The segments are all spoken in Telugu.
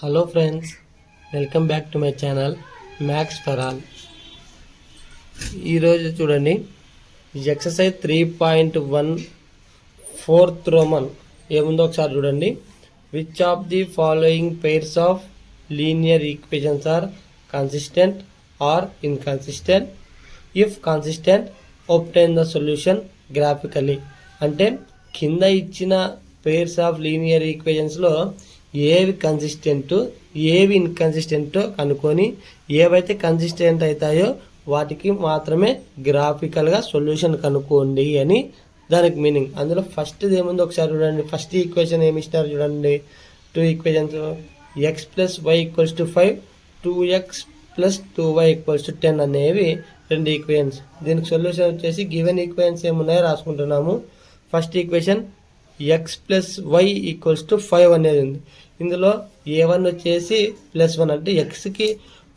Hello friends, welcome back to my channel maths for all. ఈరోజు చూడండి, ఎక్సర్సైజ్ 3.1 4th రోమన్ ఏముందో ఒకసారి చూడండి. Which of the following pairs of linear equations are consistent or inconsistent? If consistent, obtain the solution graphically. అంటే కింద ఇచ్చిన పెయిర్స్ ఆఫ్ లీనియర్ ఈక్వేషన్స్లో ఏవి కన్సిస్టెంట్ ఏవి ఇన్కన్సిస్టెంట్ కనుక్కొని ఏవైతే కన్సిస్టెంట్ అవుతాయో వాటికి మాత్రమే గ్రాఫికల్గా సొల్యూషన్ కనుక్కోండి అని దానికి మీనింగ్. అందులో ఫస్ట్ది ఏముందో ఒకసారి చూడండి. ఫస్ట్ ఈక్వేషన్ ఏమి ఇస్తారు చూడండి. 2 equations, x plus y equals to 5, 2x plus 2y equals to 10 అనేవి 2 ఈక్వేషన్స్. దీనికి సొల్యూషన్ వచ్చేసి గివెన్ ఈక్వేషన్స్ ఏమున్నాయో రాసుకుంటున్నాము. First equation x plus y equals to 5 అనేది ఉంది. ఇందులో a1 వచ్చేసి +1 అంటే ఎక్స్కి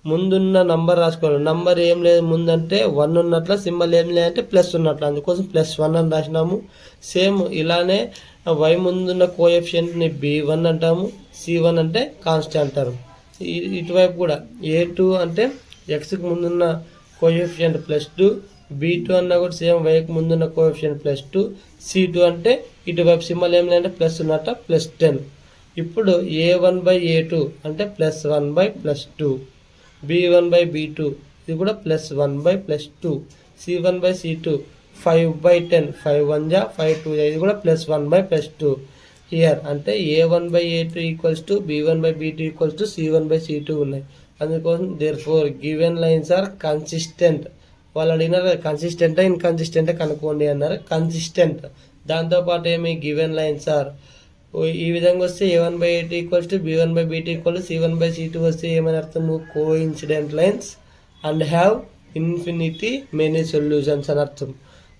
ముందున్న నంబర్ రాసుకోవాలి. నంబర్ ఏం లేదు ముందంటే 1 ఉన్నట్ల, సింబల్ ఏం లేదంటే ప్లస్ ఉన్నట్లు, అందుకోసం +1 అని రాసినాము. సేమ్ ఇలానే y ముందున్న కోఎఫిషియంట్ని b1 అంటాము, c1 అంటే కాన్స్టాంట్ అంటారు. ఇటువైపు కూడా a2 అంటే ఎక్స్కి ముందున్న కోఎఫిషియంట్ +2, b2 అన్నా కూడా సేమ్ వైకి ముందున్న కోఎఫిషియంట్ +2, c2 అంటే ఇటువైపు సింబల్ ఏం లేదంటే ప్లస్ ఉన్నట్ట +10. ఇప్పుడు a1/a2 అంటే +1/+2, b1/b2 ఇది కూడా +1/+2, c1/c2 5/10, 5 1 జా 5 2 ఇది కూడా +1/+2 హియర్. అంటే a1/a2 equals to b1/b2 equals to c1/c2 ఉన్నాయి. అందుకోసం therefore given lines are consistent. వాళ్ళు అడిగినారు కన్సిస్టెంటా ఇన్కన్సిస్టెంటా కనుక్కోండి అన్నారు. కన్సిస్టెంట్. దాంతోపాటు ఏమి గివెన్ లైన్స్ ఆర్ ఈ విధంగా వస్తే a1/a2 equals to b1/b2 equal to c1/c2 వస్తే ఏమని అర్థము? Coincident lines and have infinity many solutions అని అర్థం.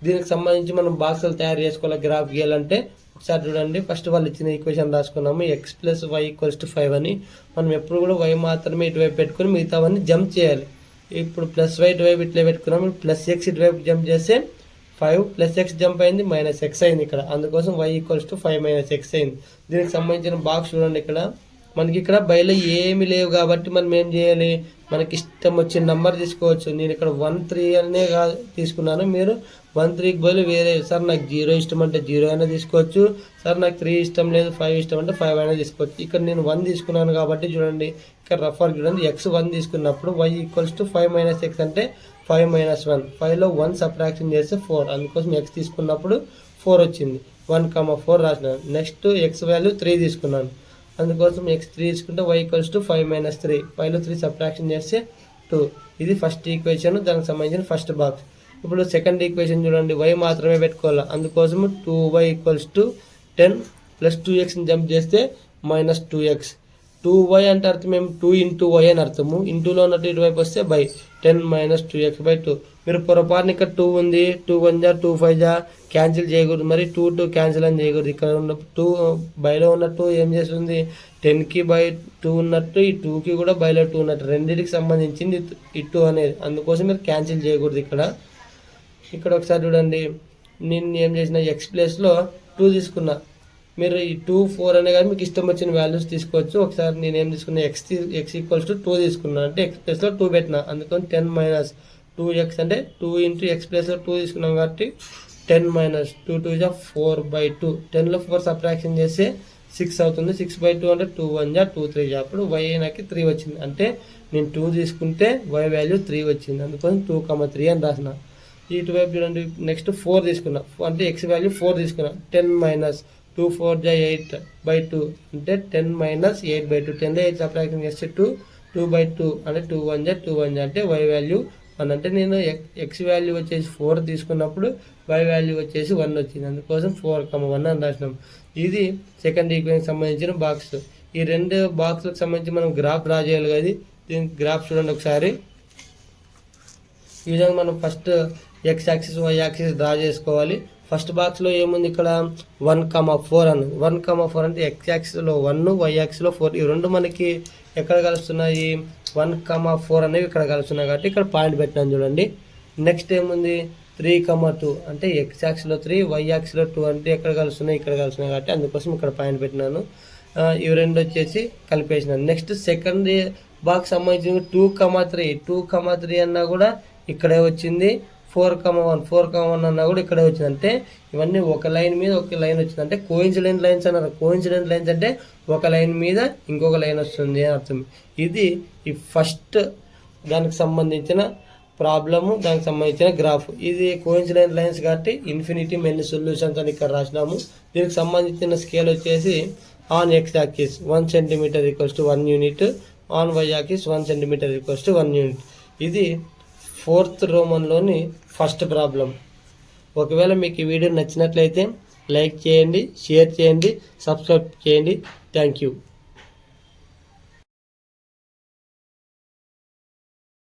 దీనికి సంబంధించి మనం బాక్సులు తయారు చేసుకోవాలి. గ్రాఫ్ గీయాలంటే ఒకసారి చూడండి. ఫస్ట్ వాళ్ళు ఇచ్చిన ఈక్వేషన్ రాసుకున్నాము. x plus y equals to 5 అని. మనం ఎప్పుడు కూడా y మాత్రమే ఇటువైపు పెట్టుకుని మిగతావన్నీ జంప్ చేయాలి. ఇప్పుడు ప్లస్ వై ఇటువైపు ఇట్లా పెట్టుకున్నాము. +x ఇటువైపు జంప్ చేస్తే 5 +x జంప్ అయింది, -x అయింది ఇక్కడ. అందుకోసం y ఈక్వల్స్ టు 5 - x అయింది. దీనికి సంబంధించిన బాక్స్ చూడండి. ఇక్కడ మనకి ఇక్కడ బయలు ఏమి లేవు కాబట్టి మనం ఏం చేయాలి? మనకి ఇష్టం వచ్చిన నెంబర్ తీసుకోవచ్చు. నేను ఇక్కడ 1 3 అనే తీసుకున్నాను. మీరు 1 3కి బదులు వేరే, సార్ నాకు 0 ఇష్టం అంటే 0 అయినా తీసుకోవచ్చు, సార్ నాకు 3 ఇష్టం లేదు 5 ఇష్టం అంటే 5 అయినా తీసుకోవచ్చు. ఇక్కడ నేను 1 తీసుకున్నాను కాబట్టి చూడండి, ఇక్కడ రఫర్ చూడండి. x 1 తీసుకున్నప్పుడు y ఈక్వల్స్ టు 5 - x అంటే 5 - 1. 5లో 1 సబ్ట్రాక్షన్ చేస్తే 4. అందుకోసం x తీసుకున్నప్పుడు 4 వచ్చింది. 1,4 రాసినాను. నెక్స్ట్ x వాల్యూ 3 తీసుకున్నాను. అందుకోసం x 3 తీసుకుంటే y ఈక్వల్స్ టు 5 - 3. 5లో 3 సబ్ట్రాక్షన్ చేస్తే 2. ఇది ఫస్ట్ ఈక్వేషన్, దానికి సంబంధించిన ఫస్ట్ బాక్స్. ఇప్పుడు సెకండ్ ఈక్వేషన్ చూడండి. y మాత్రమే పెట్టుకోవాలి. అందుకోసం 2y ఈక్వల్స్ టు 10 + 2xని జంప్ చేస్తే -2x. 2y అంటే అర్థం ఏమి? 2 × y అని అర్థము. ఇంటూలో ఉన్నట్టు ఇటువైపు వస్తే బై 10 - 2x/2. మీరు పొరపాటున ఇక్కడ 2 ఉంది, 2 1 జా 2 5 జా క్యాన్సిల్ చేయకూడదు. మరి 2 2 క్యాన్సిల్ అని చేయకూడదు. ఇక్కడ ఉన్న 2 బైలో ఉన్నట్టు ఏం చేస్తుంది? 10కి /2 ఉన్నట్టు ఈ 2కి కూడా బైలో 2 ఉన్నట్టు, రెండింటికి సంబంధించింది ఈ 2 అనేది. అందుకోసం మీరు క్యాన్సిల్ చేయకూడదు. ఇక్కడ ఒకసారి చూడండి. నేను ఏం చేసిన, x ప్లేస్లో 2 తీసుకున్నా. మీరు ఈ 2 4 అనే కానీ మీకు ఇష్టం వచ్చిన వాల్యూస్ తీసుకోవచ్చు. ఒకసారి నేను ఏం తీసుకున్నా, x ఈక్వల్స్ టు 2 తీసుకున్నాను. అంటే x ప్లేస్లో 2 పెట్టినా. అందుకని 10 - 2x అంటే 2 × x ప్లేస్లో 2 తీసుకున్నాం కాబట్టి 10 - 2 2 4/2. 10లో 4 సబ్ట్రాక్షన్ చేస్తే 6 అవుతుంది. 6/2 అంటే 2 1 జా 2 3 జా. అప్పుడు y నాకు 3 వచ్చింది. అంటే నేను 2 తీసుకుంటే y వాల్యూ 3 వచ్చింది. అందుకని 2,3 అని రాసిన. ఇటువైపు చూడండి. నెక్స్ట్ 4 తీసుకున్నా. అంటే x వాల్యూ 4 తీసుకున్నా. 10 - 2 4 జా 8/2 అంటే 10 - 8/2. 10లో 8 సబ్ట్రాక్షన్ చేస్తే 2 2/2 అంటే 2 1 జా 2 1 జా అంటే y వాల్యూ 1. అంటే నేను x వాల్యూ వచ్చేసి 4 తీసుకున్నప్పుడు y వాల్యూ వచ్చేసి 1 వచ్చింది. అందుకోసం 4,1 అని రాసినాం. ఇది సెకండ్ ఈక్వేషన్కి సంబంధించిన బాక్స్. ఈ 2 బాక్స్లకు సంబంధించి మనం గ్రాఫ్ డ్రా చేయాలి కదా. దీనికి గ్రాఫ్ చూడండి ఒకసారి. ఈ విధంగా మనం first x axis y axis draw చేసుకోవాలి. ఫస్ట్ బాక్స్లో ఏముంది? ఇక్కడ 1,4 అని. 1,4 అంటే x యాక్సిస్లో 1, y యాక్సిస్లో 4. ఈ రెండు మనకి ఎక్కడ కలుస్తున్నాయి? 1,4 అనేవి ఇక్కడ కలుస్తున్నాయి కాబట్టి ఇక్కడ పాయింట్ పెట్టినాను చూడండి. నెక్స్ట్ ఏముంది? 3,2 అంటే x యాక్సిస్లో 3, y యాక్సిస్లో 2 అంటే ఎక్కడ కలుస్తున్నాయి? ఇక్కడ కలుస్తున్నాయి కాబట్టి అందుకోసం ఇక్కడ పాయింట్ పెట్టినాను. ఇవి రెండు వచ్చేసి కలిపేసినాను. నెక్స్ట్ సెకండ్ బాక్స్ సంబంధించిన 2,3 అన్నా కూడా ఇక్కడే వచ్చింది. 4,1 అన్నా కూడా ఇక్కడే వచ్చింది. అంటే ఇవన్నీ ఒక లైన్ మీద ఒక లైన్ వచ్చింది. అంటే కోఇన్సిడెంట్ లైన్స్ అన్నారు. కోఇన్సిడెంట్ లైన్స్ అంటే ఒక లైన్ మీద ఇంకొక లైన్ వస్తుంది అని అర్థం. ఇది ఈ ఫస్ట్ దానికి సంబంధించిన ప్రాబ్లము, దానికి సంబంధించిన గ్రాఫ్. ఇది కోఇన్సిడెంట్ లైన్స్ కాబట్టి ఇన్ఫినిటీ మెనీ సొల్యూషన్స్ అని ఇక్కడ రాసినాము. దీనికి సంబంధించిన స్కేల్ వచ్చేసి on x axis 1 centimetre equals to 1 unit, on y axis 1 centimetre equals to 1 unit. ఇది 4th రోమన్లోని ఫస్ట్ ప్రాబ్లం. ఒకవేళ మీకు ఈ వీడియో నచ్చినట్లయితే లైక్ చేయండి, షేర్ చేయండి, సబ్స్క్రైబ్ చేయండి. Thank you.